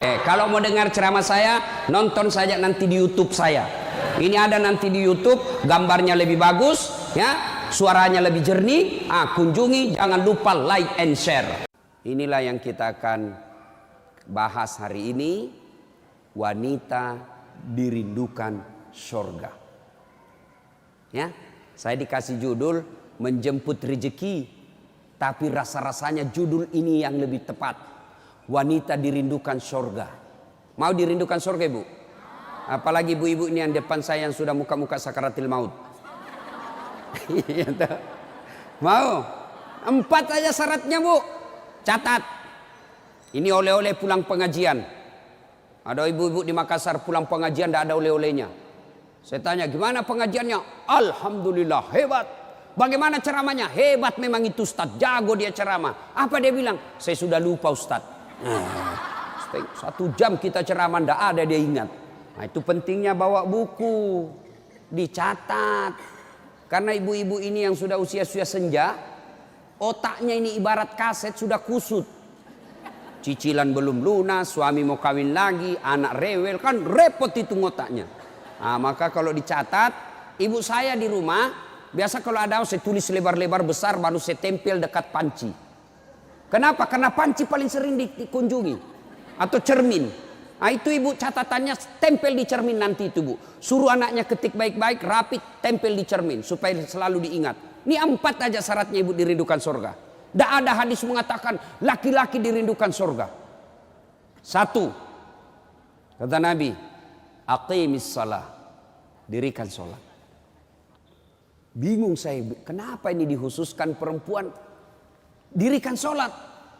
Kalau mau dengar ceramah saya, nonton saja nanti di YouTube saya. Ini ada nanti di YouTube, gambarnya lebih bagus, ya, suaranya lebih jernih. Kunjungi, jangan lupa like and share. Inilah yang kita akan bahas hari ini. Wanita dirindukan surga. Ya, saya dikasih judul menjemput rezeki, tapi rasa-rasanya judul ini yang lebih tepat. Wanita dirindukan surga. Mau dirindukan surga, Ibu? Apalagi ibu-ibu ini yang depan saya yang sudah muka-muka sakaratil maut. Mau? 4 aja syaratnya, Bu. Catat. Ini oleh-oleh pulang pengajian. Ada ibu-ibu di Makassar pulang pengajian tidak ada oleh-olehnya. Saya tanya, gimana pengajiannya? Alhamdulillah, hebat. Bagaimana ceramahnya? Hebat memang itu Ustaz, jago dia ceramah. Apa dia bilang? Saya sudah lupa Ustaz. 1 jam kita ceramah tidak ada dia ingat. Nah, itu pentingnya bawa buku, dicatat. Karena ibu-ibu ini yang sudah usia-usia senja, otaknya ini ibarat kaset sudah kusut. Cicilan belum lunas, suami mau kawin lagi, anak rewel, kan repot itu otaknya. Nah, maka kalau dicatat, ibu saya di rumah biasa kalau ada saya tulis lebar-lebar besar baru saya tempel dekat panci. Kenapa? Karena panci paling sering dikunjungi. Atau cermin. Nah, itu ibu catatannya tempel di cermin nanti itu, Bu. Suruh anaknya ketik baik-baik, rapi, tempel di cermin. Supaya selalu diingat. Ini 4 aja syaratnya ibu dirindukan surga. Tidak ada hadis mengatakan laki-laki dirindukan surga. 1. Kata Nabi, aqimis salah. Dirikan sholat. Bingung saya, kenapa ini dihususkan perempuan? Dirikan sholat.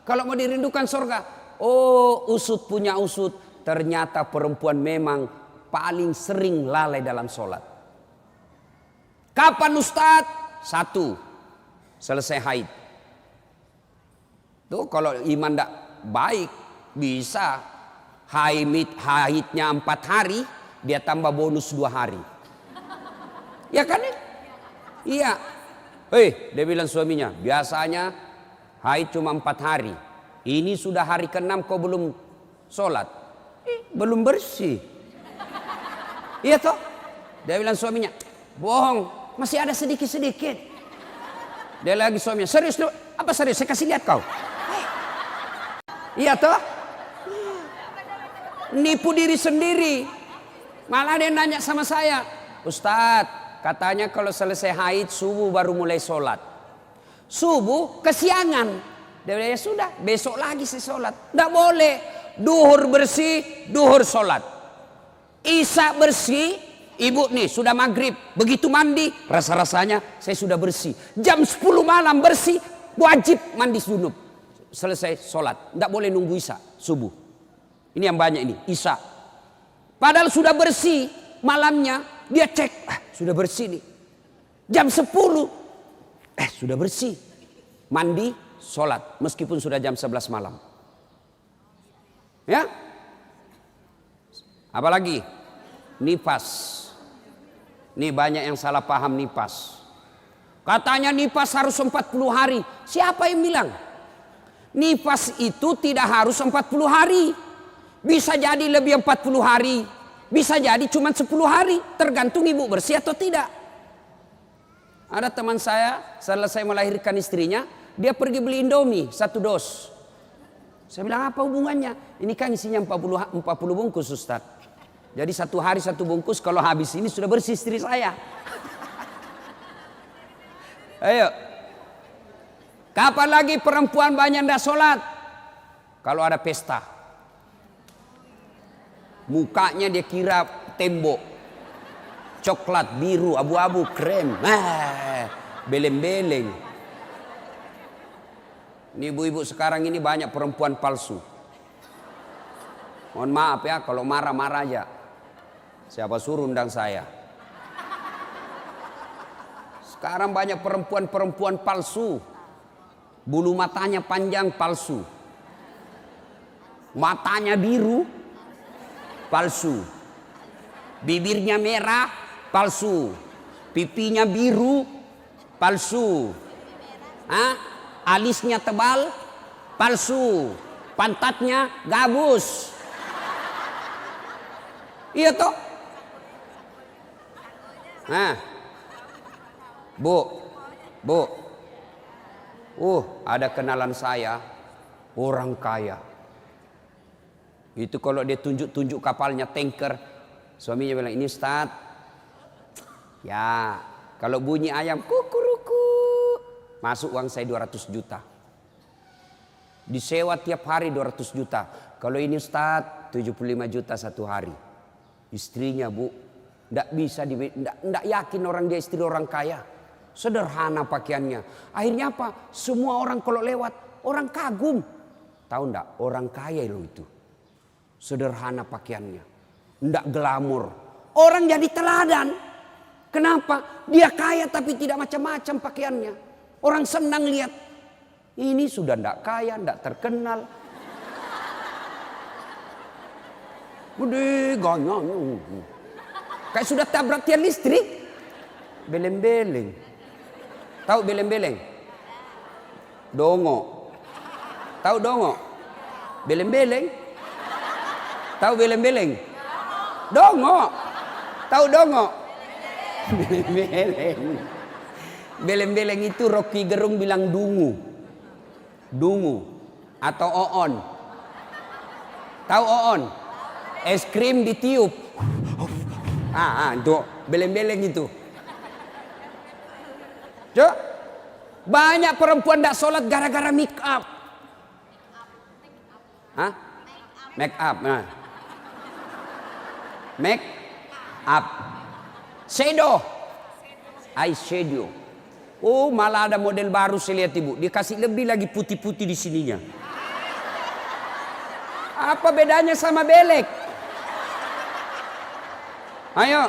Kalau mau dirindukan surga. Oh, usut punya usut. Ternyata perempuan memang paling sering lalai dalam sholat. Kapan Ustaz? 1. Selesai haid. Tuh kalau iman tidak baik. Bisa haidnya 4 hari. Dia tambah bonus 2 hari. Ya kan? Iya. Dia bilang suaminya. Biasanya haid cuma 4 hari. Ini sudah hari ke-6 kau belum sholat. Belum bersih. Iya toh? Dia bilang suaminya, bohong, masih ada sedikit-sedikit. Dia lagi suaminya, serius lu? Apa serius? Saya kasih lihat kau. Iya toh? Nipu diri sendiri. Malah dia nanya sama saya, Ustadz, katanya kalau selesai haid subuh baru mulai sholat. Subuh kesiangan. Dia bilang, ya sudah, besok lagi saya sholat. Tidak boleh. Duhur bersih, duhur sholat. Isya bersih, ibu nih sudah maghrib. Begitu mandi, rasa-rasanya saya sudah bersih. Jam 10 malam bersih, wajib mandi junub. Selesai sholat. Tidak boleh nunggu isya, subuh. Ini yang banyak ini, isya. Padahal sudah bersih malamnya, dia cek, sudah bersih nih. Jam 10, sudah bersih. Mandi, sholat. Meskipun sudah jam 11 malam. Ya. Apalagi? Nifas. Nih banyak yang salah paham nifas. Katanya nifas harus 40 hari. Siapa yang bilang? Nifas itu tidak harus 40 hari. Bisa jadi lebih 40 hari. Bisa jadi cuma 10 hari. Tergantung ibu bersih atau tidak. Ada teman saya selesai melahirkan istrinya, dia pergi beli Indomie 1 dos. Saya bilang, apa hubungannya? Ini kan isinya 40 bungkus Ustaz. Jadi 1 hari 1 bungkus, kalau habis ini sudah bersih istri saya. Ayo. Kapan lagi perempuan banyak tidak sholat? Kalau ada pesta. Mukanya dia kira tembok. Coklat, biru, abu-abu, krem. Beleng-beleng. Ini ibu-ibu sekarang ini banyak perempuan palsu. Mohon maaf ya, kalau marah-marah aja. Siapa suruh undang saya? Sekarang banyak perempuan-perempuan palsu. Bulu matanya panjang, palsu. Matanya biru, palsu. Bibirnya merah, palsu. Pipinya biru, palsu. Alisnya tebal, palsu. Pantatnya gabus, Iya toh? Nah, Bu, ada kenalan saya, orang kaya. Itu kalau dia tunjuk-tunjuk kapalnya tanker, suaminya bilang, ini Ustaz. Ya, kalau bunyi ayam kukuruku, masuk uang saya 200 juta. Disewa tiap hari 200 juta. Kalau ini Ustaz, 75 juta satu hari. Istrinya Bu, ndak yakin orang dia istri orang kaya. Sederhana pakaiannya. Akhirnya apa? Semua orang kalau lewat, orang kagum. Tahu ndak? Orang kaya loh itu. Sederhana pakaiannya. Ndak glamor. Orang jadi teladan. Kenapa? Dia kaya tapi tidak macam-macam pakaiannya. Orang senang lihat. Ini sudah ndak kaya, ndak terkenal. Udah ganyanya. Kayak sudah tabrak tiang listrik. Beleng-beleng. Tahu beleng-beleng? Dongo. Tahu dongo? Beleng-beleng. Tahu beleng-beleng? Dongo. Tahu dongo? Beleng-beleng. Beleng-beleng itu Rocky Gerung bilang dungu. Dungu atau oon. Tahu oon? Es krim ditiup. Itu beleng-beleng itu. Cok, banyak perempuan tidak sholat gara-gara make up. Make up. Nah. Make up. Shadow. Eyeshadow. Oh, malah ada model baru saya lihat Ibu. Dikasih lebih lagi putih-putih di sininya. Apa bedanya sama belek? Ayo.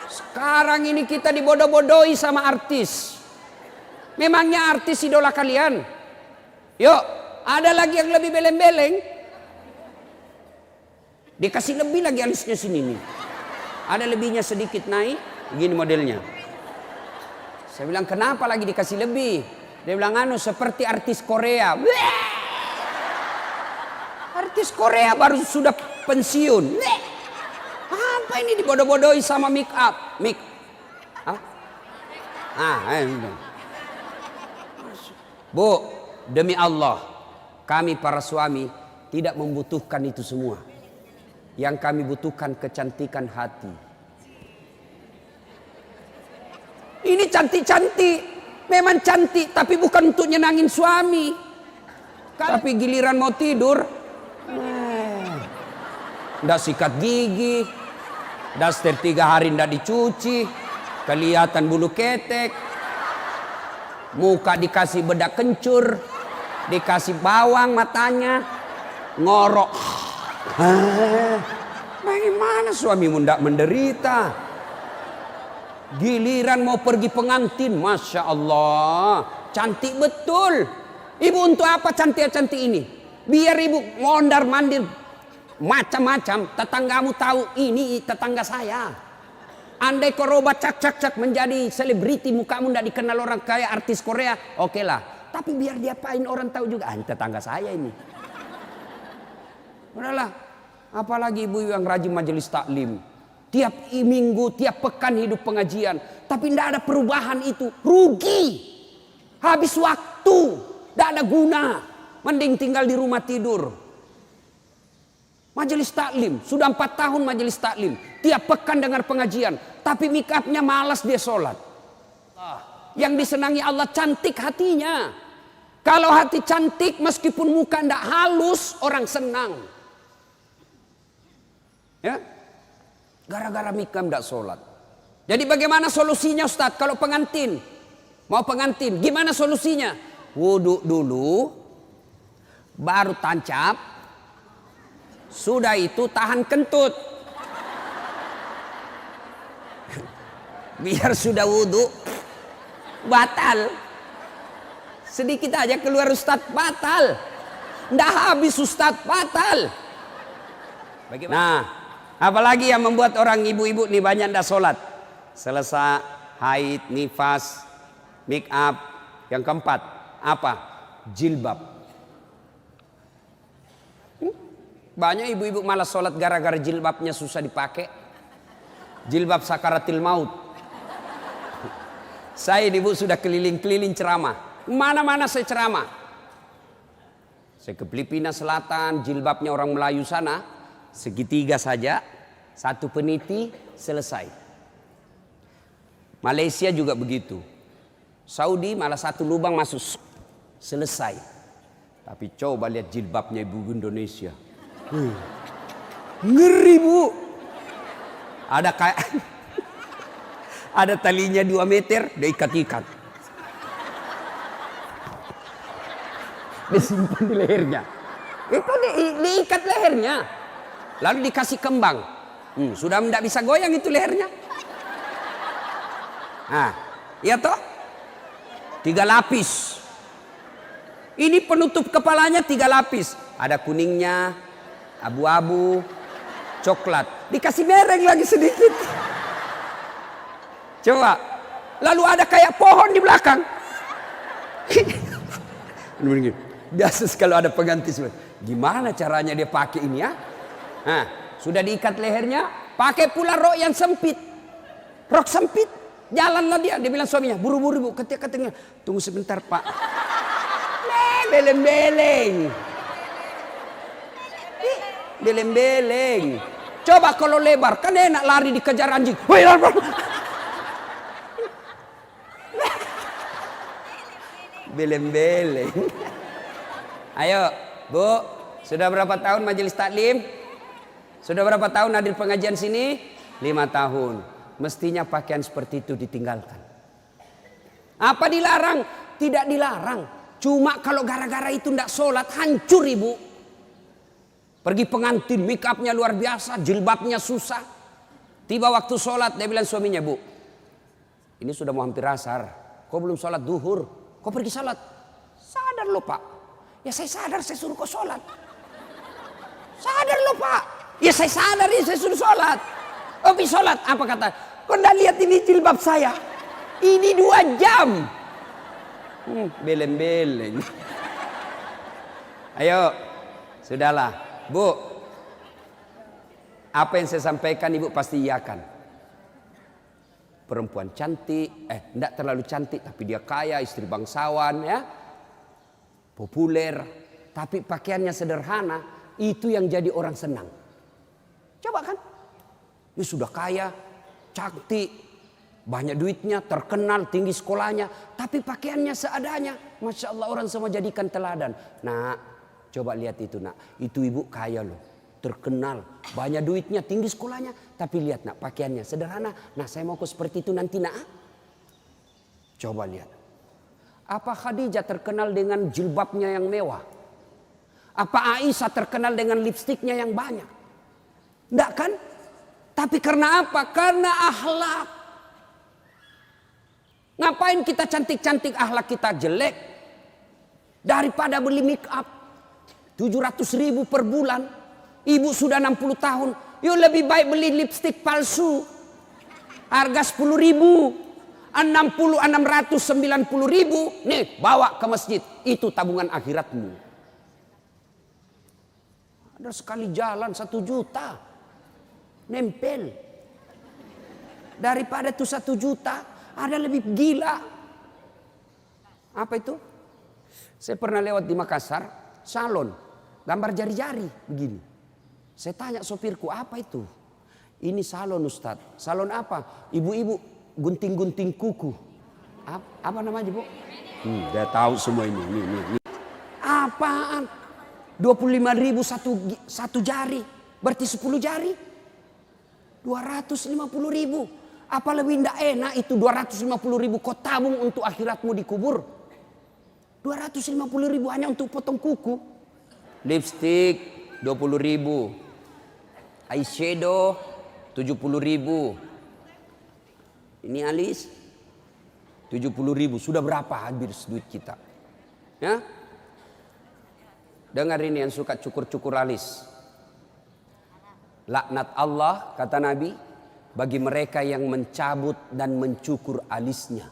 Sekarang ini kita dibodoh-bodohi sama artis. Memangnya artis idola kalian? Yuk, ada lagi yang lebih beleng-beleng. Dikasih lebih lagi alisnya sini nih. Ada lebihnya sedikit naik. Begini modelnya. Saya bilang kenapa lagi dikasih lebih? Dia bilang seperti artis Korea. Artis Korea baru sudah pensiun. Apa ini dibodoh-bodohi sama make up? Bu, demi Allah, kami para suami tidak membutuhkan itu semua. Yang kami butuhkan kecantikan hati. Ini cantik-cantik, memang cantik, tapi bukan untuk nyenangin suami. Tapi giliran mau tidur, ndak sikat gigi, daster 3 hari ndak dicuci, kelihatan bulu ketek, muka dikasih bedak kencur, dikasih bawang matanya, ngorok. Bagaimana suamimu ndak menderita? Giliran mau pergi pengantin, Masya Allah, cantik betul. Ibu untuk apa cantik-cantik ini? Biar ibu mondar-mandir macam-macam, tetanggamu tahu ini tetangga saya. Andai kau roba cak menjadi selebriti, mukamu tidak dikenal orang kaya artis Korea, oke lah. Tapi biar diapain orang tahu juga, tetangga saya ini. Udahlah, apalagi ibu yang rajin majelis taklim. Tiap minggu, tiap pekan hidup pengajian. Tapi tidak ada perubahan itu. Rugi. Habis waktu. Tidak ada guna. Mending tinggal di rumah tidur. Majelis taklim. Sudah 4 tahun majelis taklim. Tiap pekan dengar pengajian. Tapi make upnya malas dia sholat. Yang disenangi Allah cantik hatinya. Kalau hati cantik meskipun muka tidak halus, orang senang. Ya. Gara-gara mikam tidak sholat. Jadi bagaimana solusinya Ustadz? Kalau pengantin, mau pengantin, gimana solusinya? Wudhu dulu, baru tancap, sudah itu tahan kentut. Biar sudah wudhu, batal. Sedikit aja keluar Ustadz, batal. Nggak habis Ustadz, batal. Bagaimana? Nah, apalagi yang membuat orang ibu-ibu nih banyak ndak sholat? Selesai haid, nifas, make up. Yang keempat apa? Jilbab. Banyak ibu-ibu malas sholat gara-gara jilbabnya susah dipakai. Jilbab sakaratil maut. Saya ini Bu sudah keliling-keliling ceramah. Mana-mana saya ceramah. Saya ke Filipina Selatan, jilbabnya orang Melayu sana. Segitiga saja, satu peniti, selesai. Malaysia juga begitu. Saudi malah satu lubang masuk, selesai. Tapi coba lihat jilbabnya ibu Indonesia. Ngeri Bu. Ada kayak ada talinya 2 meter, diikat-ikat. Disimpan di lehernya. Itu diikat lehernya. Lalu dikasih kembang. Sudah tidak bisa goyang itu lehernya. Nah, iya toh? 3 lapis. Ini penutup kepalanya 3 lapis. Ada kuningnya, abu-abu, coklat. Dikasih mereng lagi sedikit. Coba. Lalu ada kayak pohon di belakang. Biasa kalau ada pengganti. Gimana caranya dia pakai ini ya? Nah, sudah diikat lehernya. Pakai pula rok yang sempit. Rok sempit. Jalanlah dia bilang suaminya, buru-buru Bu, katanya, tunggu sebentar Pak. Beleng-beleng. Beleng-beleng. Coba kalau lebar, kan enak lari dikejar anjing. Beleng-beleng. Ayo Bu, sudah berapa tahun majelis taklim? Sudah berapa tahun hadir pengajian sini? 5 tahun. Mestinya pakaian seperti itu ditinggalkan. Apa dilarang? Tidak dilarang. Cuma kalau gara-gara itu tidak sholat, hancur ibu. Pergi pengantin, make upnya luar biasa, jilbabnya susah. Tiba waktu sholat, dia bilang suaminya, Bu, ini sudah mau hampir asar. Kok belum sholat duhur? Kok pergi sholat? Sadar loh Pak. Ya saya sadar, saya suruh kau sholat. Sadar loh Pak. Ya saya sadar, ya saya suruh sholat. Oh pergi sholat, apa kata? Kau tidak lihat ini jilbab saya? Ini 2 jam. Beleng-beleng. Ayo, sudahlah. Bu, apa yang saya sampaikan ibu pasti iyakan. Perempuan cantik, tidak terlalu cantik, tapi dia kaya, istri bangsawan, ya, populer, tapi pakaiannya sederhana, itu yang jadi orang senang. Coba kan, dia sudah kaya, cantik, banyak duitnya, terkenal, tinggi sekolahnya, tapi pakaiannya seadanya. Masya Allah, orang semua jadikan teladan. Nah, coba lihat itu nak, itu ibu kaya loh, terkenal, banyak duitnya, tinggi sekolahnya, tapi lihat nak, pakaiannya sederhana. Nah, saya mau seperti itu nanti nak. Coba lihat. Apa Khadijah terkenal dengan jilbabnya yang mewah? Apa Aisyah terkenal dengan lipstiknya yang banyak? Enggak kan? Tapi karena apa? Karena akhlak. Ngapain kita cantik-cantik akhlak kita jelek? Daripada beli make up 700.000 per bulan. Ibu sudah 60 tahun. Yuk lebih baik beli lipstik palsu. Harga 10.000. 690.000. Nih bawa ke masjid. Itu tabungan akhiratmu. Ada sekali jalan 1 juta. Nempel. Daripada itu 1 juta. Ada lebih gila. Apa itu? Saya pernah lewat di Makassar. Salon. Gambar jari-jari. Begini. Saya tanya sopirku, apa itu? Ini salon Ustadz. Salon apa? Ibu-ibu gunting-gunting kuku. Apa namanya Bu? Dia tahu semua ini. Apaan? 25.000 satu jari. Berarti 10 jari. 250.000. Apa lebih tidak enak itu 250.000 kau tabung untuk akhiratmu dikubur. 250.000 hanya untuk potong kuku. Lipstick 20.000. Eyeshadow 70.000. Ini alis 70.000. Sudah berapa habis duit kita? Ya? Dengar ini yang suka cukur-cukur alis. Laknat Allah kata Nabi bagi mereka yang mencabut dan mencukur alisnya.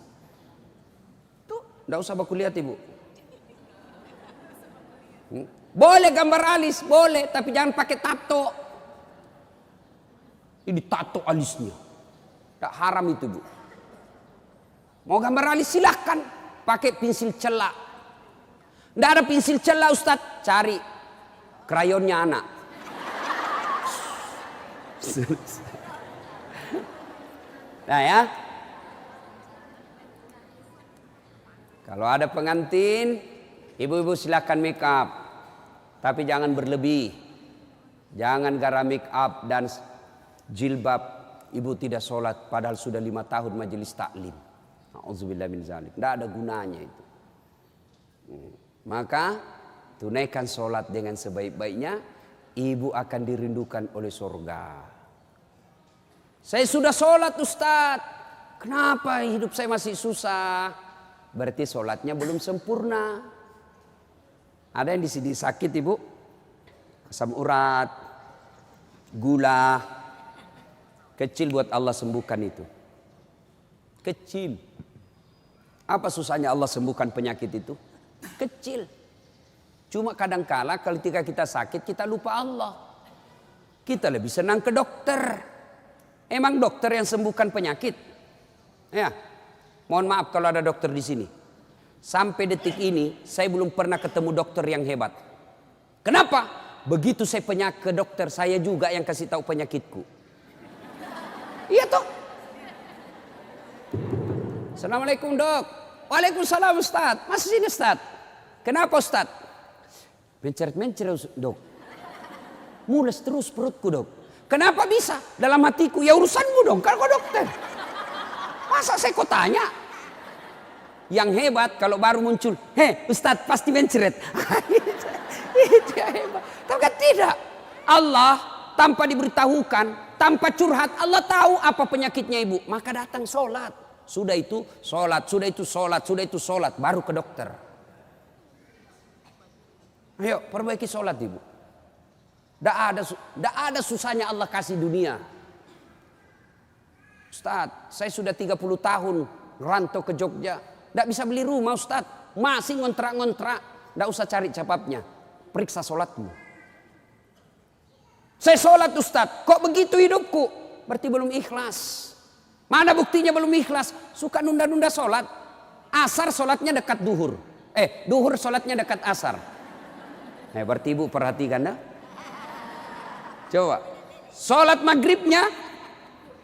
Tuh, enggak usah baku lihat ibu. Boleh gambar alis, boleh, tapi jangan pakai tato. Ini tato alisnya. Tak haram itu, Bu. Mau gambar alis silahkan, pakai pensil celak. Tidak ada pensil celak, Ustadz, cari krayonnya anak. Nah ya, kalau ada pengantin, ibu-ibu silakan make up, tapi jangan berlebih. Jangan gara make up dan jilbab ibu tidak sholat, padahal sudah 5 tahun majelis taklim. Auzubillah min zalik. Tidak ada gunanya itu. Maka tunaikan sholat dengan sebaik-baiknya, ibu akan dirindukan oleh surga. Saya sudah sholat, Ustadz, kenapa hidup saya masih susah? Berarti sholatnya belum sempurna. Ada yang di sini sakit, Ibu, asam urat, gula, kecil buat Allah sembuhkan itu. Kecil. Apa susahnya Allah sembuhkan penyakit itu? Kecil. Cuma kadangkala ketika kita sakit kita lupa Allah. Kita lebih senang ke dokter. Emang dokter yang sembuhkan penyakit? Ya. Mohon maaf kalau ada dokter di sini. Sampai detik ini saya belum pernah ketemu dokter yang hebat. Kenapa? Begitu saya ke dokter, saya juga yang kasih tahu penyakitku. Iya toh? Assalamualaikum, Dok. Waalaikumsalam, Ustaz. Masih sini, Ustaz. Kenapa, Ustaz? Mencret-mencret, Dok. Mules terus perutku, Dok. Kenapa bisa? Dalam hatiku, ya urusanmu dong, kan kau dokter. Masa saya kau tanya? Yang hebat kalau baru muncul, Ustaz pasti mencret. Itu yang hebat. Tapi kan tidak. Allah tanpa diberitahukan, tanpa curhat, Allah tahu apa penyakitnya ibu. Maka datang sholat. Sudah itu sholat, sudah itu sholat, sudah itu sholat. Baru ke dokter. Ayo perbaiki sholat ibu. Tidak ada susahnya Allah kasih dunia. Ustaz, saya sudah 30 tahun rantau ke Jogja. Tidak bisa beli rumah, Ustaz. Masih ngontrak-ngontrak. Tidak usah cari capapnya. Periksa sholatmu. Saya sholat, Ustaz. Kok begitu hidupku? Berarti belum ikhlas. Mana buktinya belum ikhlas? Suka nunda-nunda sholat. Asar sholatnya dekat duhur. Duhur sholatnya dekat asar. Berarti ibu perhatikan dah. Coba. Sholat maghribnya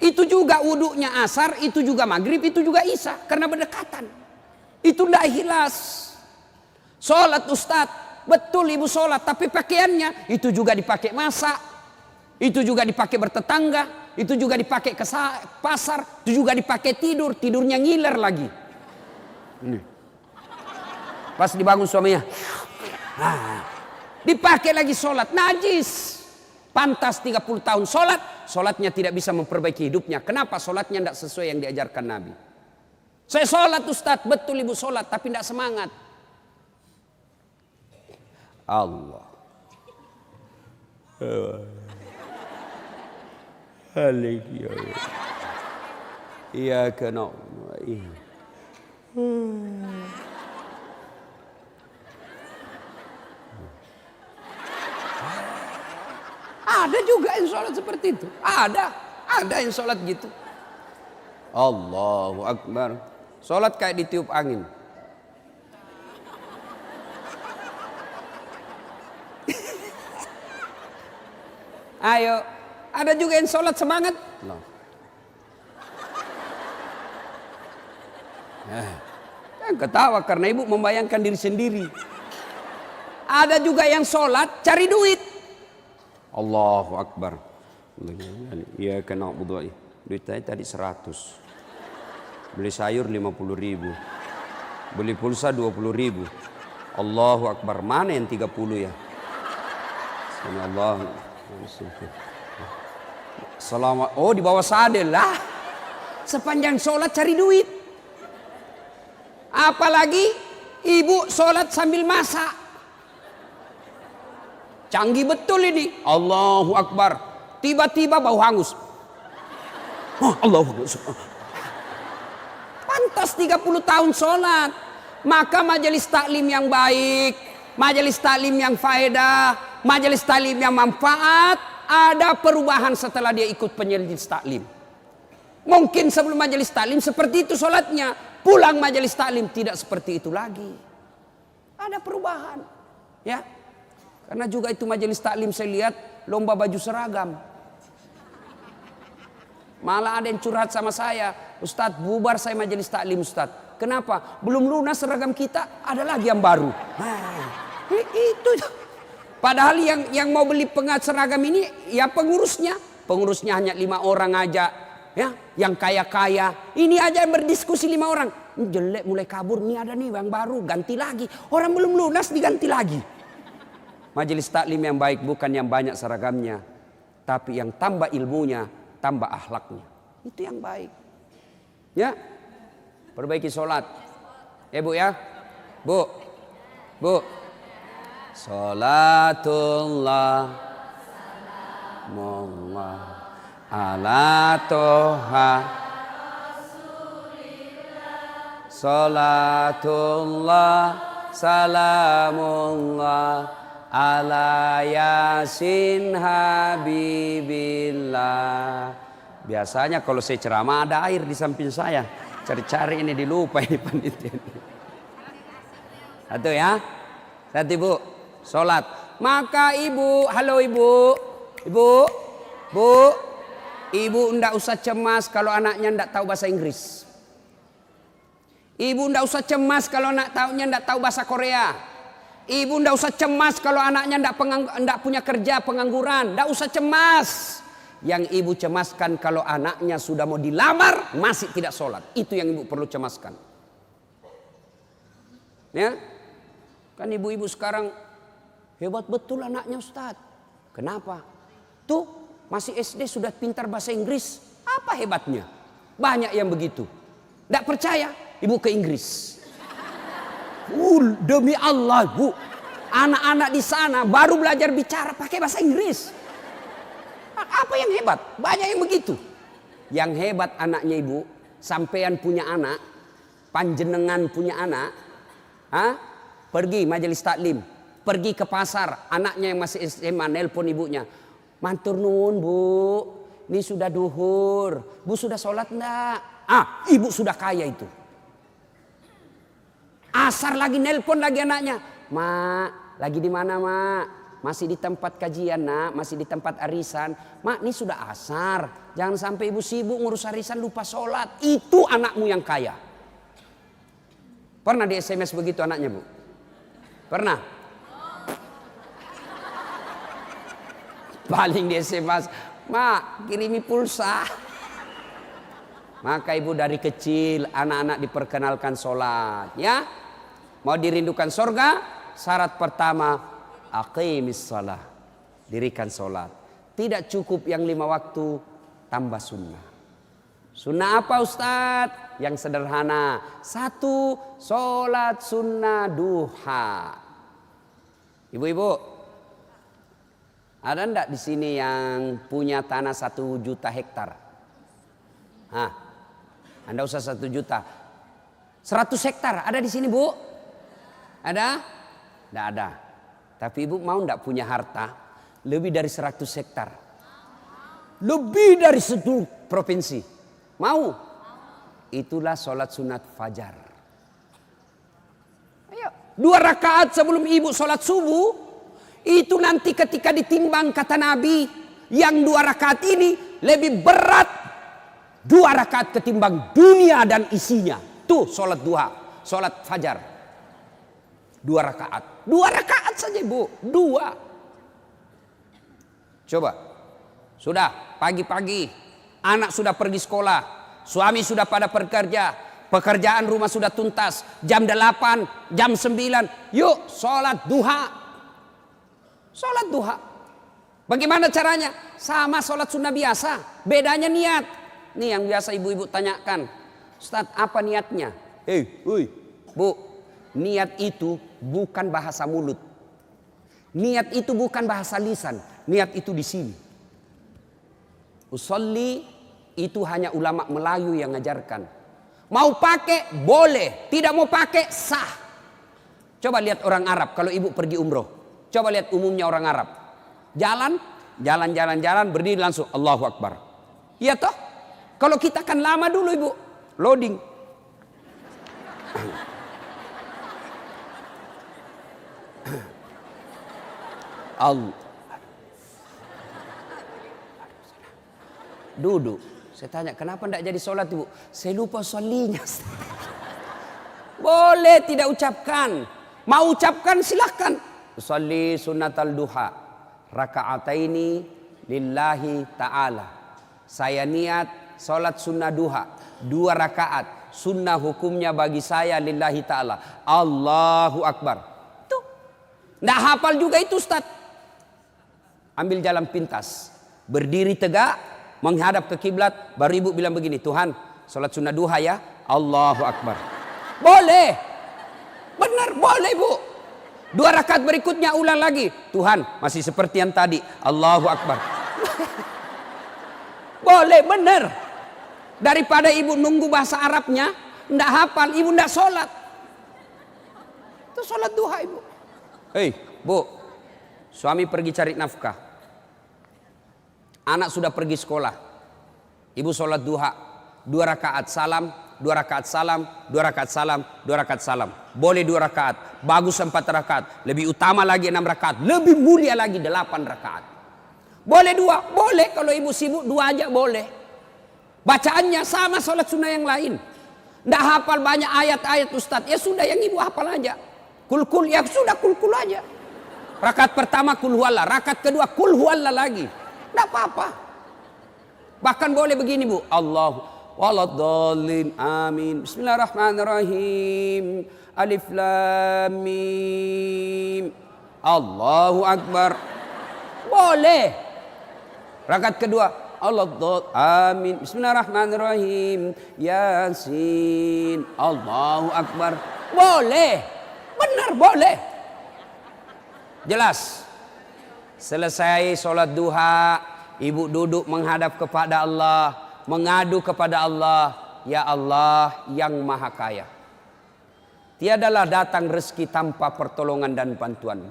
itu juga wudhunya asar, itu juga maghrib, itu juga isya. Karena berdekatan. Itu tidak ikhlas. Sholat, Ustaz. Betul ibu sholat. Tapi pakaiannya itu juga dipakai masak. Itu juga dipakai bertetangga. Itu juga dipakai ke pasar. Itu juga dipakai tidur. Tidurnya ngiler lagi. Ini. Pas dibangun suaminya. Dipakai lagi sholat. Najis. Pantas 30 tahun sholat. Sholatnya tidak bisa memperbaiki hidupnya. Kenapa? Sholatnya tidak sesuai yang diajarkan Nabi. Saya sholat, Ustaz. Betul ibu sholat. Tapi tidak semangat. Allah. Iya kena. Ada juga yang sholat seperti itu. Ada yang sholat gitu. Allahu Akbar. Sholat kayak ditiup angin. Ayo, ada juga yang sholat semangat. No. Jangan ketawa karena ibu membayangkan diri sendiri. Ada juga yang sholat cari duit. Allahu Akbar. Iya kena budu. Duit saya tadi 100. Beli sayur 50.000. Beli pulsa 20.000. Allahu Akbar. Mana yang 30 ya? Allah. Selamat. Oh di bawah sadel lah. Sepanjang sholat cari duit. Apalagi ibu sholat sambil masak. Canggih betul ini. Allahu Akbar. Tiba-tiba bau hangus. Allahu Akbar. Pantas 30 tahun sholat. Maka majelis taklim yang baik. majelis taklim yang faedah, majelis taklim yang manfaat, ada perubahan setelah dia ikut majelis taklim. Mungkin sebelum majelis taklim seperti itu sholatnya, pulang majelis taklim tidak seperti itu lagi. Ada perubahan, ya. Karena juga itu majelis taklim saya lihat lomba baju seragam. Malah ada yang curhat sama saya, Ustadz bubar saya majelis taklim Ustadz. Kenapa? Belum lunas seragam kita, ada lagi yang baru. Nah, itu. Padahal yang mau beli pengat seragam ini ya pengurusnya. Pengurusnya hanya 5 orang aja. Ya, yang kaya-kaya. Ini aja yang berdiskusi 5 orang. Ini jelek mulai kabur, nih ada nih yang baru, ganti lagi. Orang belum lunas diganti lagi. Majelis taklim yang baik bukan yang banyak seragamnya, tapi yang tambah ilmunya, tambah akhlaknya. Itu yang baik. Ya. Perbaiki sholat. Bu ya. Bu. Sholatullah. Salamullah. Ala toha. Sholatullah. Salamullah. Ala yasin habibillah. Biasanya kalau saya ceramah ada air di samping saya. Cari-cari ini dilupa ini panitia. Satu ya. Satu ibu. Sholat. Maka ibu. Halo ibu. Ibu. Ibu ndak usah cemas kalau anaknya ndak tahu bahasa Inggris. Ibu ndak usah cemas kalau anak taunya ndak tahu bahasa Korea. Ibu ndak usah cemas kalau anaknya ndak punya kerja, pengangguran. Ndak usah cemas. Yang ibu cemaskan kalau anaknya sudah mau dilamar masih tidak sholat. Itu yang ibu perlu cemaskan. Ya, kan ibu-ibu sekarang hebat betul anaknya Ustadz. Kenapa? Tuh masih SD sudah pintar bahasa Inggris. Apa hebatnya? Banyak yang begitu. Nggak percaya? Ibu ke Inggris. Demi Allah bu, anak-anak di sana baru belajar bicara pakai bahasa Inggris. Apa yang hebat? Banyak yang begitu. Yang hebat anaknya ibu, sampean punya anak, panjenengan punya anak, pergi majelis taklim, pergi ke pasar, anaknya yang masih SMA nelpon ibunya, matur nuwun bu, ini sudah duhur, bu sudah sholat enggak? Ibu sudah kaya itu. Asar lagi nelpon lagi anaknya, mak lagi di mana mak? Masih di tempat kajian nak, masih di tempat arisan. Mak ini sudah asar, jangan sampai ibu sibuk ngurus arisan lupa sholat. Itu anakmu yang kaya. Pernah di SMS begitu anaknya bu? Pernah? Paling di SMS, mak kirimi pulsa. Maka ibu dari kecil anak-anak diperkenalkan sholat. Ya, mau dirindukan surga, syarat pertama aqimis shalah, dirikan sholat. Tidak cukup yang 5 waktu, tambah sunnah. Sunnah apa Ustadz? Yang sederhana. 1, sholat sunnah duha. Ibu-ibu, ada enggak di sini yang punya tanah 1 juta hektar? Anda usah 1 juta. 100 hektar ada di sini bu? Ada? Enggak ada. Tapi ibu mau enggak punya harta lebih dari 100 hektar? Lebih dari 1 provinsi. Mau? Itulah sholat sunat fajar. Ayo, 2 rakaat sebelum ibu sholat subuh. Itu nanti ketika ditimbang kata Nabi, yang 2 rakaat ini lebih berat 2 rakaat ketimbang dunia dan isinya. Tuh sholat duha, sholat fajar. 2 rakaat. 2 rakaat saja ibu. 2. Coba. Sudah pagi-pagi. Anak sudah pergi sekolah. Suami sudah pada bekerja. Pekerjaan rumah sudah tuntas. Jam 8, jam 9. Yuk sholat duha. Sholat duha. Bagaimana caranya? Sama sholat sunnah biasa. Bedanya niat. Nih yang biasa ibu-ibu tanyakan. Ustadz apa niatnya? Bu. Niat itu bukan bahasa mulut. Niat itu bukan bahasa lisan. Niat itu di sini. Usolli itu hanya ulama Melayu yang ngajarkan. Mau pakai boleh, tidak mau pakai sah. Coba lihat orang Arab kalau ibu pergi umroh. Coba lihat umumnya orang Arab. Jalan, berdiri langsung Allahu Akbar. Iya toh? Kalau kita kan lama dulu ibu, loading. Duduk. Saya tanya, kenapa tidak jadi sholat ibu? Saya lupa sholinya. Boleh tidak ucapkan. Mau ucapkan silahkan. Sholli sunnatal duha. Raka'ataini lillahi ta'ala. Saya niat sholat sunnah duha. 2 rakaat. Sunnah hukumnya bagi saya lillahi ta'ala. Allahu Akbar. Tuh. Tidak hafal juga itu Ustaz. Ambil jalan pintas. Berdiri tegak. Menghadap ke kiblat, baru ibu bilang begini, Tuhan, sholat sunnah duha ya, Allahu Akbar. Boleh, benar boleh bu. 2 rakaat berikutnya ulang lagi, Tuhan masih seperti yang tadi, Allahu Akbar. Boleh, benar. Daripada ibu nunggu bahasa Arabnya, ndak hafal, ibu ndak sholat. Itu sholat duha ibu. Hei bu, suami pergi cari nafkah. Anak sudah pergi sekolah. Ibu sholat duha. 2 rakaat salam, 2 rakaat salam, 2 rakaat salam, 2 rakaat salam. Boleh 2 rakaat. Bagus 4 rakaat. Lebih utama lagi 6 rakaat. Lebih mulia lagi 8 rakaat. Boleh 2? Boleh. Kalau ibu sibuk 2 aja boleh. Bacaannya sama sholat sunnah yang lain. Nggak hafal banyak ayat-ayat Ustadz. Ya sudah yang ibu hafal aja. Kul-kul ya sudah kul-kul aja. Rakaat pertama kul huwallah. Rakaat kedua kul huwallah lagi. Tidak apa-apa. Bahkan boleh begini bu. Allahu waladhdallin amin. Bismillahirrahmanirrahim. Alif lam mim. Allahu Akbar. Boleh. Rakaat kedua. Waladhdallin amin. Bismillahirrahmanirrahim. Yasin. Allahu Akbar. Boleh. Benar boleh. Jelas. Selesai sholat duha, ibu duduk menghadap kepada Allah, mengadu kepada Allah, ya Allah yang maha kaya. Tiadalah datang rezeki tanpa pertolongan dan bantuan.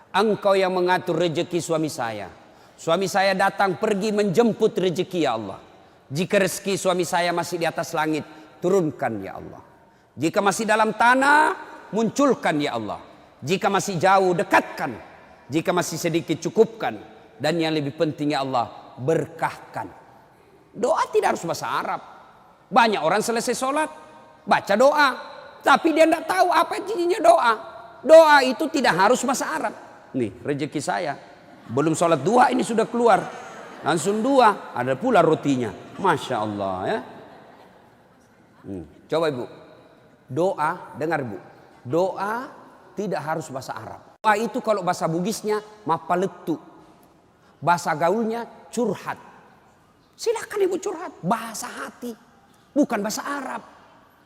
Engkau yang mengatur rezeki suami saya. Suami saya datang pergi menjemput rezeki ya Allah. Jika rezeki suami saya masih di atas langit, turunkan ya Allah. Jika masih dalam tanah, munculkan ya Allah. Jika masih jauh, dekatkan. Jika masih sedikit, cukupkan. Dan yang lebih penting ya Allah, berkahkan. Doa tidak harus bahasa Arab. Banyak orang selesai sholat, baca doa. Tapi dia tidak tahu apa intinya doa. Doa itu tidak harus bahasa Arab. Nih rezeki saya. Belum sholat duha ini sudah keluar. Langsung 2, ada pula rotinya. Masya Allah ya. Coba ibu. Doa, dengar bu. Doa tidak harus bahasa Arab. Doa itu kalau bahasa Bugisnya mapaletu. Bahasa gaulnya curhat. Silakan ibu curhat. Bahasa hati. Bukan bahasa Arab.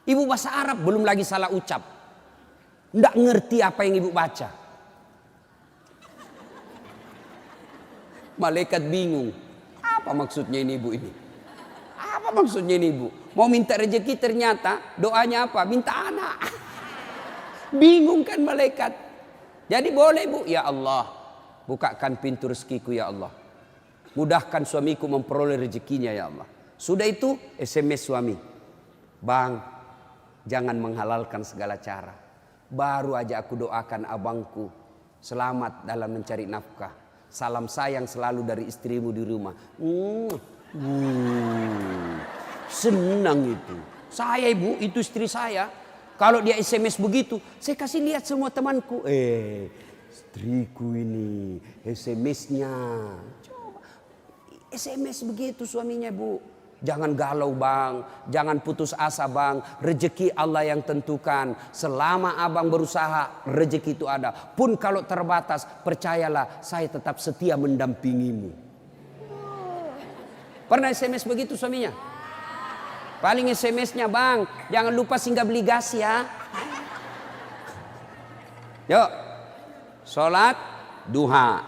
Ibu bahasa Arab belum lagi salah ucap. Nggak ngerti apa yang ibu baca. Malaikat bingung. Apa maksudnya ini ibu ini? Apa maksudnya ini ibu? Mau minta rezeki ternyata doanya apa? Minta anak. Bingung kan malaikat. Jadi boleh bu, ya Allah, bukakan pintu rezekiku ya Allah. Mudahkan suamiku memperoleh rezekinya ya Allah. Sudah itu SMS suami. Bang, jangan menghalalkan segala cara. Baru aja aku doakan abangku selamat dalam mencari nafkah. Salam sayang selalu dari istrimu di rumah. Senang itu. Saya ibu, itu istri saya. Kalau dia SMS begitu, saya kasih lihat semua temanku. Istriku ini SMS-nya. Coba SMS begitu suaminya bu. Jangan galau bang, jangan putus asa bang. Rezeki Allah yang tentukan. Selama abang berusaha, rezeki itu ada. Pun kalau terbatas, percayalah saya tetap setia mendampingimu. Pernah SMS begitu suaminya? Paling SMS-nya bang, jangan lupa singgah beli gas ya. Yuk, sholat duha.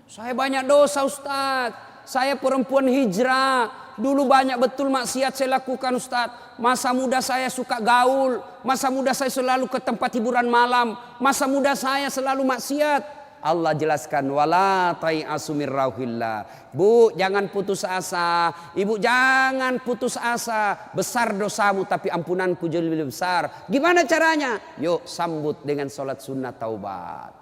Saya banyak dosa Ustaz. Saya perempuan hijrah. dulu banyak betul maksiat saya lakukan Ustaz. Masa muda saya suka gaul, masa muda saya selalu ke tempat hiburan malam, masa muda saya selalu maksiat. Allah jelaskan, wala tai'asu mir rauhillah. Bu, jangan putus asa. Ibu jangan putus asa. Besar dosamu tapi ampunanku jauh lebih besar. Gimana caranya? Yuk sambut dengan sholat sunnah taubat.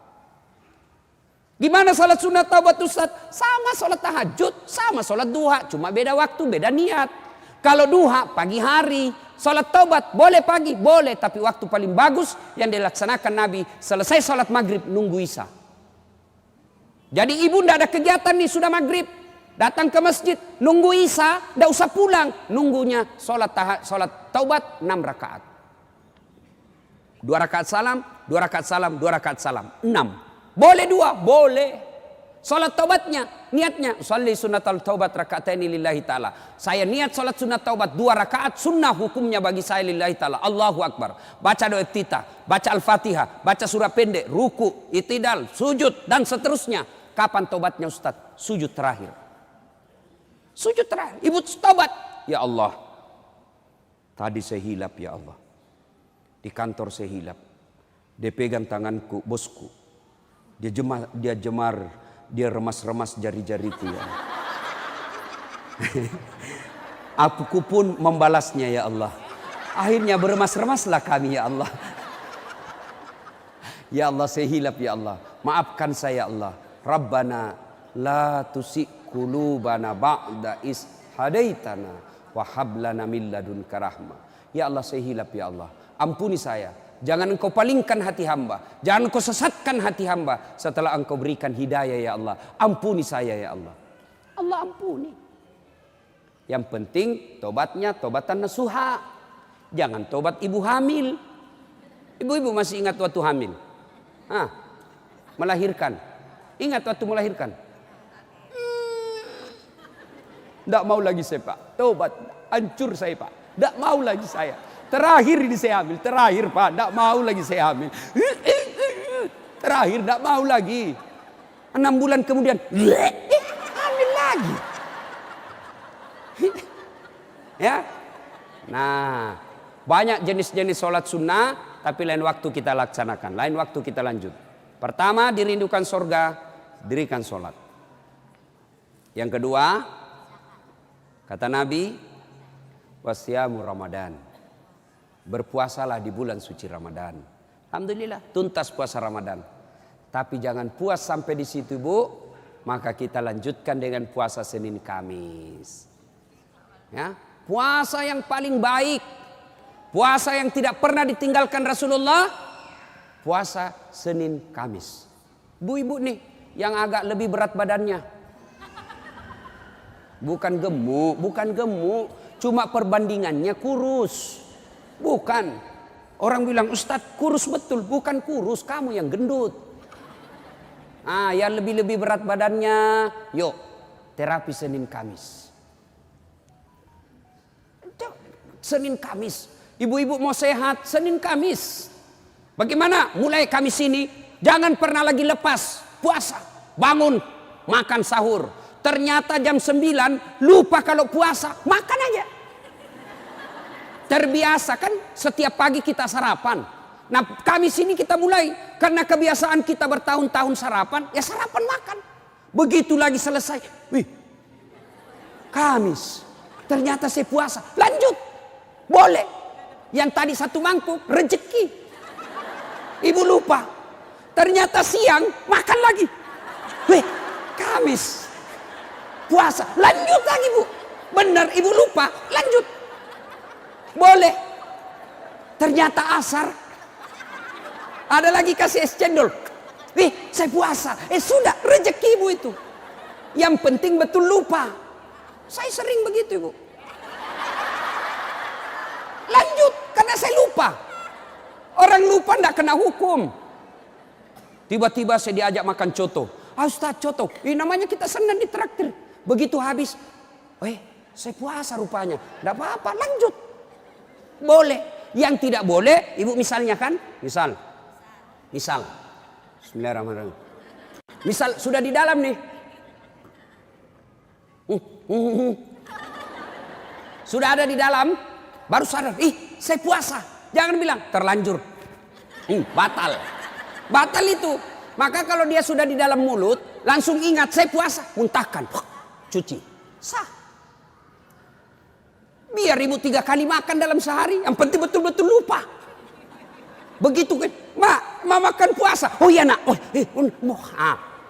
Gimana sholat sunnah taubat Ustaz? Sama sholat tahajud, sama sholat duha. Cuma beda waktu, beda niat. Kalau duha pagi hari, sholat taubat boleh pagi, boleh. Tapi waktu paling bagus yang dilaksanakan Nabi, selesai sholat maghrib nunggu isya. Jadi ibu tidak ada kegiatan nih, sudah maghrib, datang ke masjid, nunggu isya, tidak usah pulang, nunggunya sholat taubat 6 rakaat. 2 rakaat salam, 2 rakaat salam, 2 rakaat salam, 6. Boleh 2, boleh. Sholat taubatnya, niatnya, sholli sunnatal taubat raka'ataini lillahi ta'ala. Saya niat sholat sunat taubat 2 rakaat, sunnah hukumnya bagi saya lillahi ta'ala. Allahu Akbar. Baca doa iftitah, baca Al-Fatihah, baca surah pendek, ruku, itidal, sujud, dan seterusnya. Kapan tobatnya Ustaz? Sujud terakhir. Sujud terakhir. Ibu tobat. Ya Allah. Tadi saya hilap ya Allah. Di kantor saya hilap. Dia pegang tanganku, bosku. Dia remas-remas jari-jari itu ya. Aku pun membalasnya ya Allah. Akhirnya beremas-remaslah kami ya Allah. Ya Allah saya hilap ya Allah. Maafkan saya ya Allah. Rabbana la tusik qulubana ba'da is hadaitana wa hab lana min ladunka rahmah. Ya Allah saya hilap ya Allah. Ampuni saya. Jangan engkau palingkan hati hamba. Jangan engkau sesatkan hati hamba setelah engkau berikan hidayah ya Allah. Ampuni saya ya Allah. Allah ampuni. Yang penting tobatnya tobatan nasuha. Jangan tobat ibu hamil. Ibu-ibu masih ingat waktu hamil? Melahirkan. Ingat waktu melahirkan? Tidak mau lagi saya Pak. Tobat. Hancur saya Pak. Tidak mau lagi saya. Terakhir ini saya hamil. Terakhir Pak. Tidak mau lagi saya hamil. Terakhir tidak mau lagi. 6 bulan kemudian. Hamil lagi. Ya. Nah. Banyak jenis-jenis sholat sunnah. Tapi lain waktu kita laksanakan. Lain waktu kita lanjut. Pertama dirindukan surga. Dirikan sholat. Yang kedua, kata Nabi, wasyamu Ramadan. Berpuasalah di bulan suci Ramadan. Alhamdulillah, tuntas puasa Ramadan. Tapi jangan puas sampai di situ Bu. Maka kita lanjutkan dengan puasa Senin Kamis. Ya, puasa yang paling baik. Puasa yang tidak pernah ditinggalkan Rasulullah. Puasa Senin Kamis. Bu-ibu nih. Yang agak lebih berat badannya. Bukan gemuk. Cuma perbandingannya kurus. Bukan. Orang bilang, Ustadz kurus betul. Bukan kurus, kamu yang gendut. Yang lebih berat badannya. Yuk, terapi Senin Kamis. Senin Kamis. Ibu-ibu mau sehat, Senin Kamis. Bagaimana? Mulai Kamis ini, jangan pernah lagi lepas. Puasa, bangun, makan sahur. Ternyata jam 9 lupa kalau puasa, makan aja. Terbiasa kan setiap pagi kita sarapan. Nah Kamis ini kita mulai. Karena kebiasaan kita bertahun-tahun sarapan, ya sarapan makan. Begitu lagi selesai, wih, Kamis. Ternyata saya puasa, lanjut. Boleh. Yang tadi 1 mangkuk, rezeki. Ibu lupa. Ternyata siang makan lagi. Weh, Kamis. Puasa. Lanjut lagi Bu. Benar ibu lupa. Lanjut. Boleh. Ternyata asar. Ada lagi kasih es cendol. Wih, saya puasa. Sudah. Rezeki ibu itu. Yang penting betul lupa. Saya sering begitu Ibu. Lanjut. Karena saya lupa. Orang lupa tidak kena hukum. Tiba-tiba saya diajak makan coto. Ustaz coto. Namanya kita senang ditraktir. Begitu habis. Saya puasa rupanya. Tidak apa-apa. Lanjut. Boleh. Yang tidak boleh. Ibu misalnya kan. Misal. Bismillahirrahmanirrahim. Misal sudah di dalam nih. Sudah ada di dalam, baru sadar, saya puasa. Jangan bilang terlanjur. Batal. Batal itu. Maka kalau dia sudah di dalam mulut, langsung ingat saya puasa, muntahkan, cuci. Sah. Biar ibu 3 kali makan dalam sehari, yang penting betul-betul lupa. Begitu kan, ma makan puasa. Oh iya nak,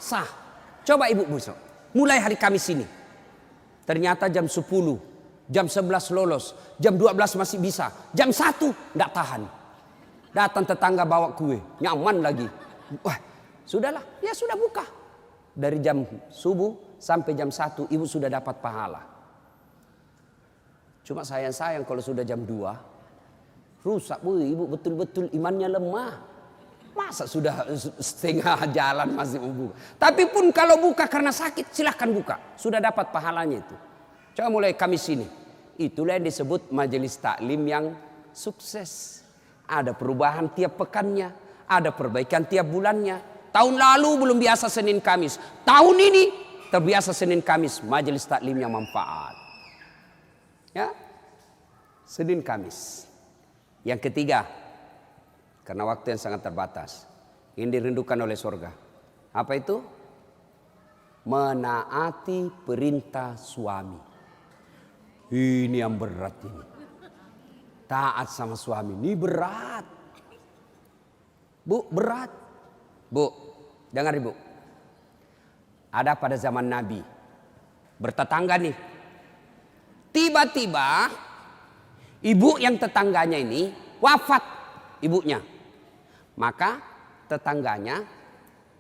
sah. Coba ibu besok, mulai hari Kamis ini. Ternyata jam 10, jam 11 lolos, jam 12 masih bisa, jam 1 enggak tahan. Datang tetangga bawa kue, nyaman lagi. Wah, sudahlah, ya sudah buka. Dari jam subuh sampai jam 1 ibu sudah dapat pahala. Cuma sayang kalau sudah jam 2 rusak bu, ibu betul-betul imannya lemah. Masa sudah setengah jalan masih mau buka. Tapi pun kalau buka karena sakit silahkan buka. Sudah dapat pahalanya itu. Coba mulai Kamis ini. Itulah yang disebut majelis taklim yang sukses. Ada perubahan tiap pekannya. Ada perbaikan tiap bulannya. Tahun lalu belum biasa Senin Kamis. Tahun ini terbiasa Senin Kamis. Majelis taklim yang manfaat. Ya, Senin Kamis. Yang ketiga, karena waktu yang sangat terbatas, ini dirindukan oleh surga. Apa itu? Menaati perintah suami. Ini yang berat ini. Taat sama suami ini berat. Bu, berat. Bu, dengar ibu. Ada pada zaman Nabi, bertetangga nih. Tiba-tiba ibu yang tetangganya ini wafat ibunya. Maka tetangganya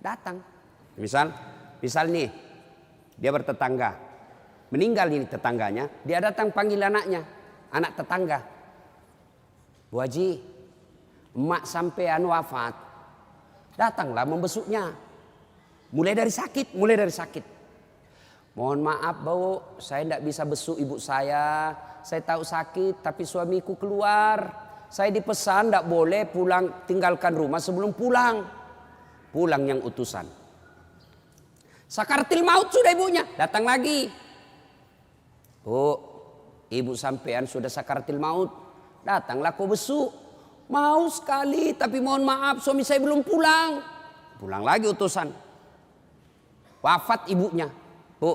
datang. Misal nih dia bertetangga. Meninggal ini tetangganya, dia datang panggil anaknya, anak tetangga. Bu Haji, emak sampean wafat. Datanglah membesuknya. Mulai dari sakit. Mohon maaf Bu, saya tidak bisa besuk ibu saya. Saya tahu sakit tapi suamiku keluar. Saya dipesan tidak boleh pulang, tinggalkan rumah sebelum pulang. Pulang yang utusan. Sakaratil maut sudah ibunya, datang lagi. Bu, ibu sampean sudah sakaratil maut. Datanglah kau besuk. Mau sekali tapi mohon maaf suami saya belum pulang. Pulang lagi utusan. Wafat ibunya. Bu,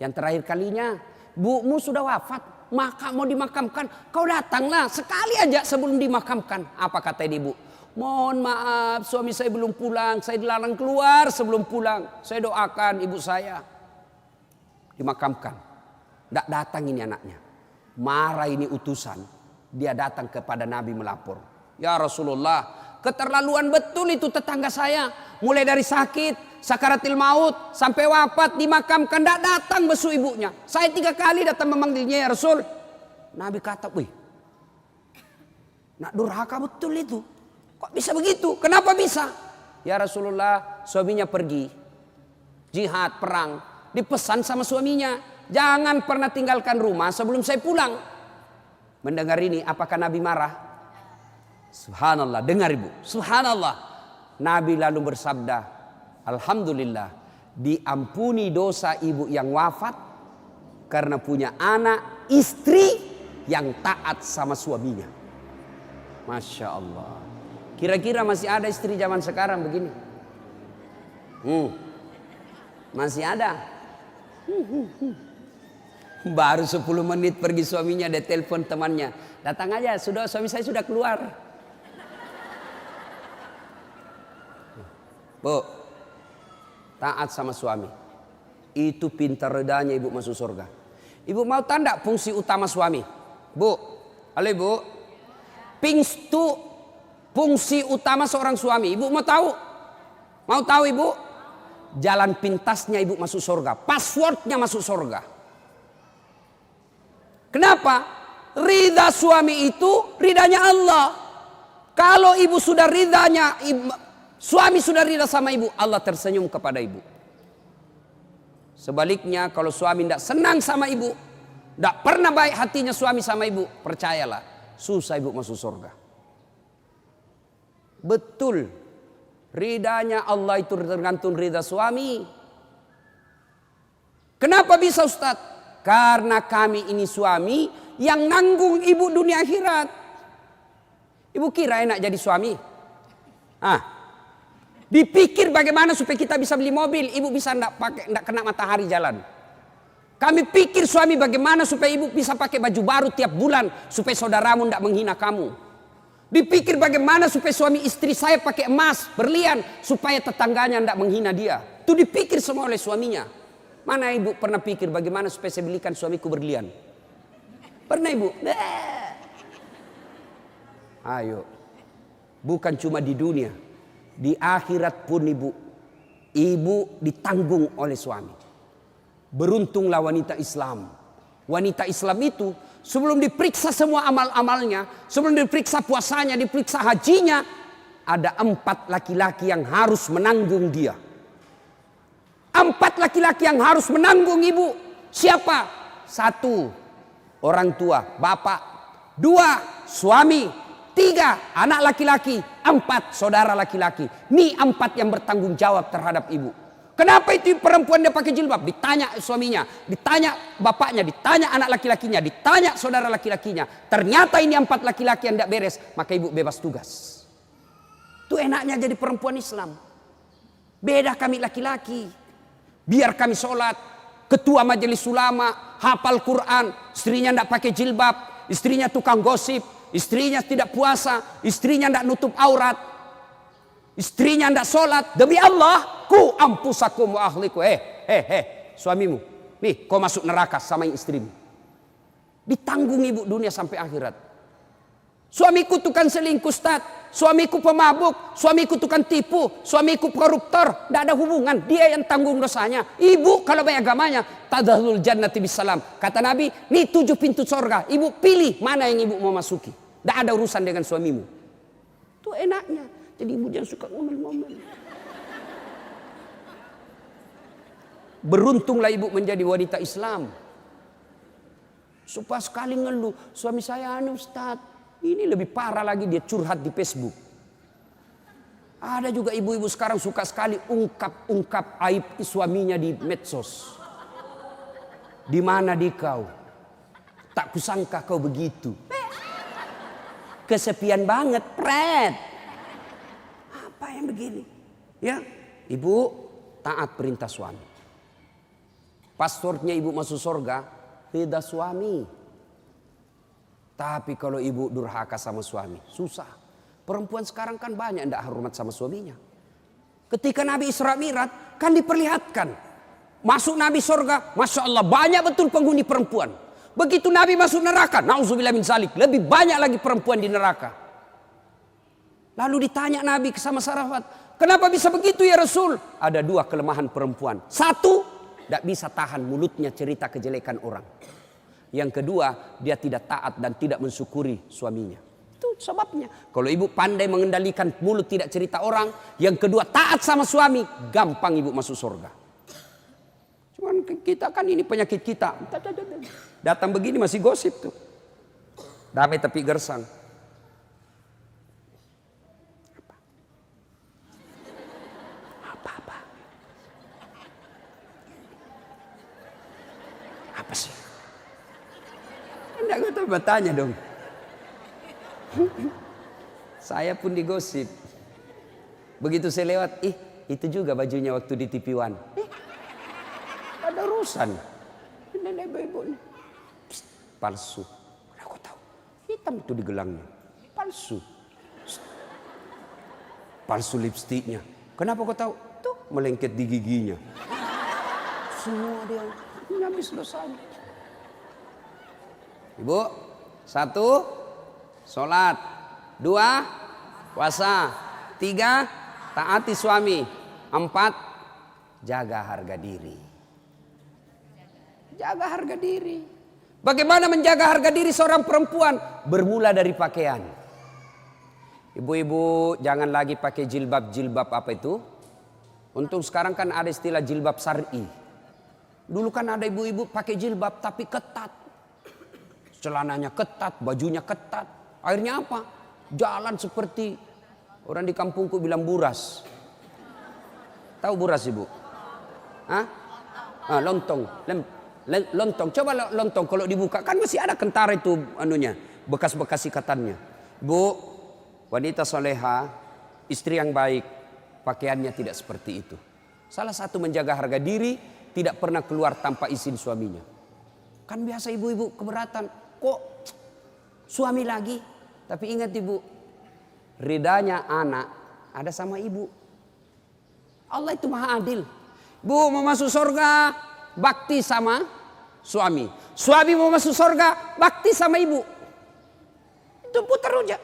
yang terakhir kalinya, bumu sudah wafat, maka mau dimakamkan, kau datanglah sekali aja sebelum dimakamkan. Apa kata ibu? Mohon maaf, suami saya belum pulang, saya dilarang keluar sebelum pulang. Saya doakan ibu saya dimakamkan. Tidak datang ini anaknya. Marah ini utusan. Dia datang kepada Nabi melapor. Ya Rasulullah, keterlaluan betul itu tetangga saya. Mulai dari sakit, sakaratil maut, sampai wafat, dimakamkan, tidak datang besuk ibunya. Saya 3 kali datang memanggilnya ya Rasul. Nabi kata, wih, nak durhaka betul itu. Kok bisa begitu? Kenapa bisa? Ya Rasulullah, suaminya pergi. Jihad, perang. Dipesan sama suaminya. Jangan pernah tinggalkan rumah sebelum saya pulang. Mendengar ini, apakah Nabi marah? Subhanallah, dengar ibu. Subhanallah. Nabi lalu bersabda, alhamdulillah, diampuni dosa ibu yang wafat karena punya anak, istri yang taat sama suaminya. Masya Allah. Kira-kira masih ada istri zaman sekarang begini? Masih ada. Baru 10 menit pergi suaminya, dia telepon temannya. Datang aja, suami saya sudah keluar. Bu, taat sama suami. Itu pintar redanya ibu masuk surga. Ibu mau tanda fungsi utama suami? Bu, halo ibu. Fungsi utama seorang suami. Ibu mau tahu? Mau tahu ibu? Jalan pintasnya ibu masuk surga. Passwordnya masuk surga. Kenapa? Ridha suami itu ridhanya Allah. Kalau ibu sudah ridhanya, suami sudah ridha sama ibu, Allah tersenyum kepada ibu. Sebaliknya kalau suami tidak senang sama ibu, tidak pernah baik hatinya suami sama ibu, percayalah, susah ibu masuk surga. Betul, ridhanya Allah itu tergantung ridha suami. Kenapa bisa Ustaz? Karena kami ini suami yang nanggung ibu dunia akhirat. Ibu kira enak jadi suami? Dipikir bagaimana supaya kita bisa beli mobil, ibu bisa enggak kena matahari jalan. Kami pikir suami bagaimana supaya ibu bisa pakai baju baru tiap bulan supaya saudaramu enggak menghina kamu. Dipikir bagaimana supaya suami istri saya pakai emas, berlian supaya tetangganya enggak menghina dia. Itu dipikir semua oleh suaminya. Mana ibu pernah pikir bagaimana supaya saya belikan suamiku berlian? Pernah ibu? Ayo. Bukan cuma di dunia, di akhirat pun ibu ditanggung oleh suami. Beruntunglah wanita Islam. Wanita Islam itu sebelum diperiksa semua amal-amalnya, sebelum diperiksa puasanya, diperiksa hajinya, ada 4 laki-laki yang harus menanggung dia. 4 laki-laki yang harus menanggung ibu. Siapa? 1, orang tua, bapak. 2, suami. 3, anak laki-laki. 4, saudara laki-laki. Ini 4 yang bertanggung jawab terhadap ibu. Kenapa itu perempuan dia pakai jilbab? Ditanya suaminya, ditanya bapaknya, ditanya anak laki-lakinya, ditanya saudara laki-lakinya. Ternyata ini 4 laki-laki yang tidak beres, maka ibu bebas tugas. Itu enaknya jadi perempuan Islam. Beda kami laki-laki. Biar kami sholat, ketua majelis ulama, hafal Quran, istrinya tidak pakai jilbab, istrinya tukang gosip, istrinya tidak puasa, istrinya tidak nutup aurat, istrinya tidak sholat. Demi Allah, ku ampusakum wa ahliku. Suamimu, nih kau masuk neraka sama istrimu. Ditanggung ibu dunia sampai akhirat. Suamiku tukang selingkuh, Ustaz. Suamiku pemabuk, suamiku tukang tipu, suamiku koruptor. Tidak ada hubungan, dia yang tanggung dosanya. Ibu kalau baik agamanya, tadkhulul jannati bisalam. Kata Nabi, nih 7 pintu surga. Ibu pilih mana yang ibu mau masuki. Tidak ada urusan dengan suamimu. Itu enaknya. Jadi ibu jangan suka ngomel-ngomel. Beruntunglah ibu menjadi wanita Islam. Supaya sekali ngeluh, suami saya Ustaz. Ini lebih parah lagi, dia curhat di Facebook. Ada juga ibu-ibu sekarang suka sekali ungkap aib suaminya di medsos. Di mana di kau? Tak kusangka kau begitu. Kesepian banget, pret. Apa yang begini? Ya, ibu taat perintah suami. Passwordnya ibu masuk surga, ridha suami. Tapi kalau ibu durhaka sama suami, susah. Perempuan sekarang kan banyak tidak hormat sama suaminya. Ketika Nabi Isra Mi'raj kan diperlihatkan. Masuk Nabi surga, Masya Allah banyak betul penghuni perempuan. Begitu Nabi masuk neraka, na'udzubillah min zalik, lebih banyak lagi perempuan di neraka. Lalu ditanya Nabi sama sahabat, kenapa bisa begitu ya Rasul? Ada 2 kelemahan perempuan. 1, tidak bisa tahan mulutnya cerita kejelekan orang. Yang kedua, dia tidak taat dan tidak mensyukuri suaminya. Itu sebabnya. Kalau ibu pandai mengendalikan mulut tidak cerita orang. Yang kedua, taat sama suami. Gampang ibu masuk surga. Cuman kita kan ini penyakit kita. Datang begini masih gosip tuh. Damai tapi gersang. Apa? Apa sih? Enggak, gue tuh bertanya dong. Saya pun digosip. Begitu saya lewat, itu juga bajunya waktu di TV One. Ada urusan. Nenek ibu nih. Palsu. Aku tahu. Hitam itu di gelangnya. Palsu. Palsu lipstiknya. Kenapa kau tahu? Tuh melengket di giginya. Semua dia habis dosanya. Ibu, 1, sholat. 2, puasa. 3, taati suami. 4, jaga harga diri. Jaga harga diri. Bagaimana menjaga harga diri seorang perempuan? Bermula dari pakaian. Ibu-ibu jangan lagi pakai jilbab apa itu. Untuk sekarang kan ada istilah jilbab syar'i. Dulu kan ada ibu-ibu pakai jilbab tapi ketat. Celananya ketat, bajunya ketat. Akhirnya apa? Jalan seperti orang di kampungku bilang buras. Tahu buras ibu? Lontong. Lontong, coba lontong kalau dibuka kan masih ada kentara itu anunya, bekas-bekas ikatannya. Bu, wanita soleha, istri yang baik, pakaiannya tidak seperti itu. Salah satu menjaga harga diri, tidak pernah keluar tanpa izin suaminya. Kan biasa ibu-ibu keberatan, kok suami lagi? Tapi ingat ibu, ridanya anak ada sama ibu. Allah itu maha adil. Bu mau masuk surga, bakti sama suami. Suami mau masuk surga, bakti sama ibu. Itu putar aja.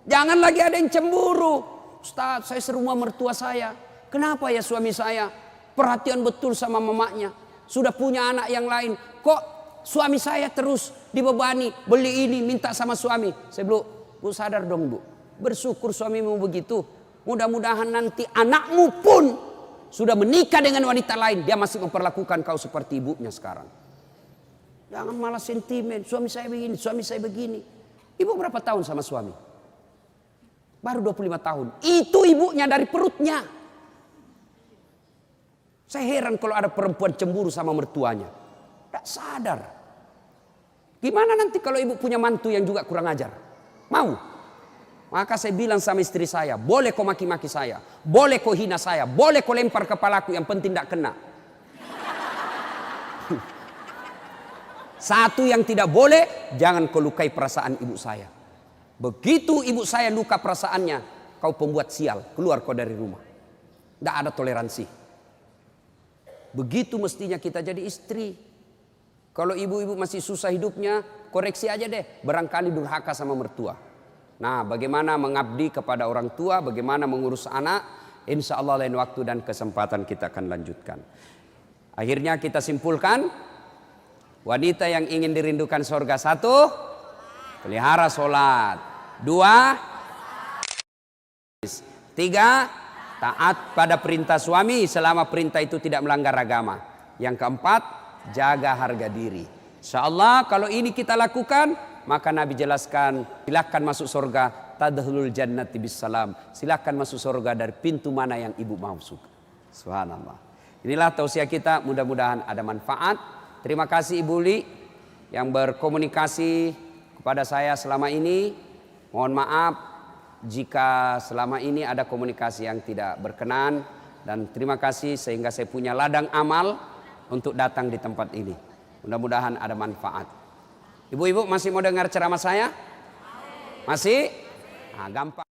Jangan lagi ada yang cemburu. Ustaz, saya serumah mertua saya. Kenapa ya suami saya perhatian betul sama mamanya? Sudah punya anak yang lain. Kok suami saya terus dibebani, beli ini, minta sama suami. Saya bilang, bu sadar dong bu. Bersyukur suamimu begitu. Mudah-mudahan nanti anakmu pun sudah menikah dengan wanita lain, dia masih memperlakukan kau seperti ibunya sekarang. Jangan malah sentimen, suami saya begini, suami saya begini. Ibu berapa tahun sama suami? Baru 25 tahun. Itu ibunya dari perutnya. Saya heran kalau ada perempuan cemburu sama mertuanya. Tak sadar. Gimana nanti kalau ibu punya mantu yang juga kurang ajar? Mau? Maka saya bilang sama istri saya, boleh kau maki-maki saya, boleh kau hina saya, boleh kau lempar kepalaku, yang penting tidak kena. Satu yang tidak boleh, jangan kau lukai perasaan ibu saya. Begitu ibu saya luka perasaannya, kau pembuat sial, keluar kau dari rumah. Tidak ada toleransi. Begitu mestinya kita jadi istri. Kalau ibu-ibu masih susah hidupnya, koreksi aja deh, barangkali durhaka sama mertua. Nah, bagaimana mengabdi kepada orang tua, bagaimana mengurus anak, insya Allah lain waktu dan kesempatan kita akan lanjutkan. Akhirnya kita simpulkan, wanita yang ingin dirindukan surga, 1, pelihara sholat. 2, 3, taat pada perintah suami selama perintah itu tidak melanggar agama. Yang keempat, jaga harga diri. Insya Allah kalau ini kita lakukan, maka Nabi jelaskan, silakan masuk surga, tadkhulul jannati bisalam. Silakan masuk surga dari pintu mana yang ibu mau suka. Subhanallah. Inilah tausiah kita, mudah-mudahan ada manfaat. Terima kasih Ibu Li yang berkomunikasi kepada saya selama ini. Mohon maaf jika selama ini ada komunikasi yang tidak berkenan, dan terima kasih sehingga saya punya ladang amal untuk datang di tempat ini. Mudah-mudahan ada manfaat. Ibu-ibu masih mau dengar ceramah saya? Masih? Nah, gampang.